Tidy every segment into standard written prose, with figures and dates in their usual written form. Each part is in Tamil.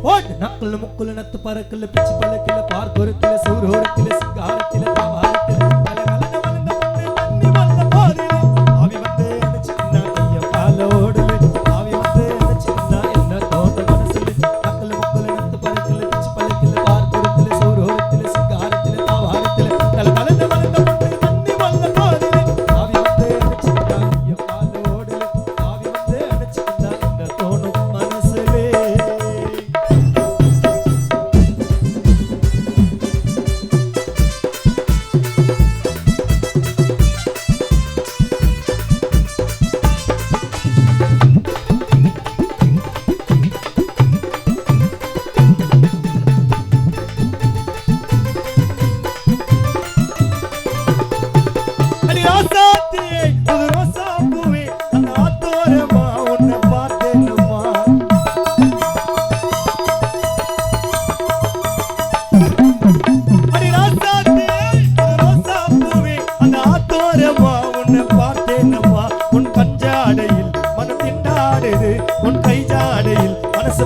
ஓடு நக்கல் முக்குல நத்து பறக்கல பிச்சு பழக்கல பார்க்கொருத்தில சூரோரத்தில சிங்காரத்தில பாவாரத்தில கலகலன வளர்ந்த பொண்ணு தண்ணி வல்ல போதில ஆவி வந்து அணைச்சின்னா ஐய பால ஓடுல ஆவி வந்து அணைச்சின்னா என்ன தோட்ட மனசுல நக்கல் முக்குல நத்து பறக்கல பிச்சு பழக்கல பார்க்கொருத்தில சூரோரத்தில சிங்காரத்தில பாவாரத்தில கலகலன வளர்ந்த பொண்ணு தண்ணி வல்ல போதில ஆவி வந்து அணைச்சின்னா ஐய பால ஓடுல ஆவி வந்து அணைச்சின்னா என்ன தோணும் மனசுல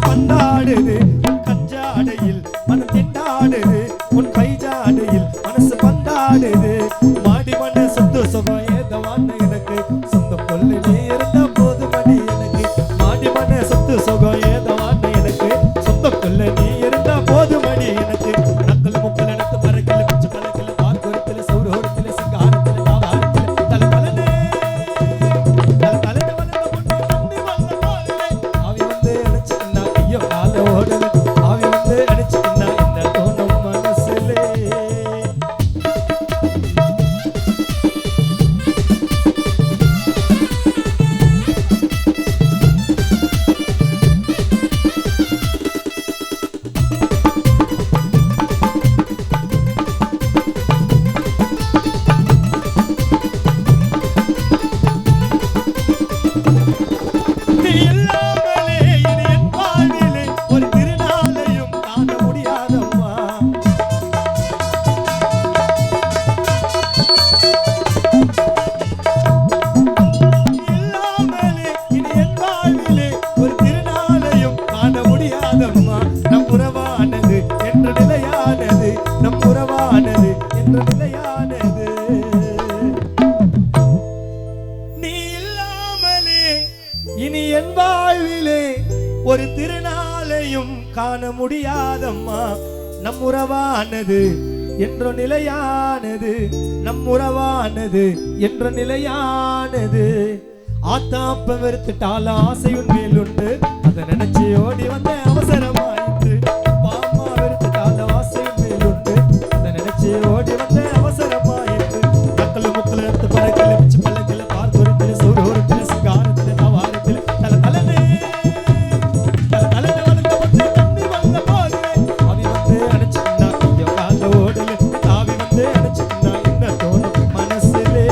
பந்தாடுது உன் கஞ்சாடையில் மனம் திண்டாடுது உன் கைஜாடையில் மனசு பந்தாடுது மாடி மண்ண சொத்து சுகம் ஏதவான்னு எனக்கு சொந்த பொல்லு நீ இருந்த போது மடி எனக்கு மாடி மண்ண சொத்து சுகம் ஏதவான்னு எனக்கு சொந்த பொல்லு நீ இருந்த போது மடி எனக்கு நக்கல் முக்கல் எனக்கு பறக்கல பிச்சு பழக்கல பார்க்கொருத்தில சௌரோரத்தில சிங்காரத்தில தாவாரத்தில தல தலனே வளர்ந்த பொண்ணு தண்ணி வல்ல போதிலே ஆவி வந்து அணைச்சின்னா ஐயோ கால ஓடுது ஆவி வந்து அணைச்சின்னா என்ன தோணும் மனசுலே நீ இல்லாமலே இனி என் வாழ்விலே ஒரு திருநாளையும் காண முடியாதம்மா இல்லாமலே இனி என் வாழ்விலே ஒரு திருநாளையும் காண முடியாதம்மா நம் உறவானது என்ற நிலையானது நம் உறவானது என்ற நிலையானது நீ இல்லாமலே இனி என் வாழ்விலே ஒரு திருநாளையும் காண முடியாதம்மா நம் உறவானது என்ற நிலையானது நம் உறவானது என்ற நிலையானது ஆத்தாப்ப வெறுத்துட்டால ஆசையுன் மேலுண்டு அதை நினைச்சு ஓடி வந்த அவசரமாயிற்று பாமா வெறுத்துட்டால ஆசையுன் மேலுண்டு அதை நினைச்சு ஓடி வந்த அவசரமாயிற்று நக்கல் முக்கல் எடுத்து பறக்கல பிச்சு பழக்கல பார்க்கொருத்தில சூரோரத்தில சிங்காரத்தில தாவாரத்தில தல தலனே வளர்ந்த பொண்ணு தண்ணி வல்ல போதிலே ஆவி வந்து அணைச்சின்னா ஐயோ கால ஓடல ஆவி வந்து அணைச்சின்னா என்ன தோணும் மனசுலே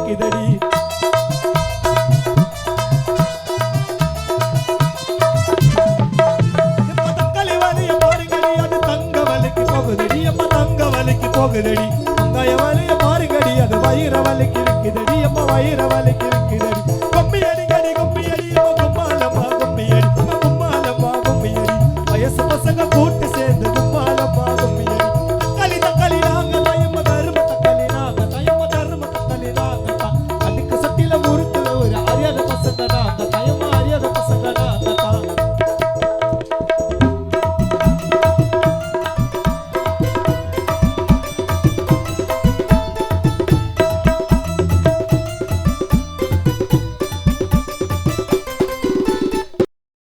வலிக்குதடி தக்காளி வலிய பாருங்கடி அது தங்க வலிக்கு போகுதடி அம்மா தங்க வலிக்கு போகுதடி வெங்காய வலிய பாருங்கடி அது வயிற வலிக்கு இருக்குதடி அம்மா வயிற வலிக்கு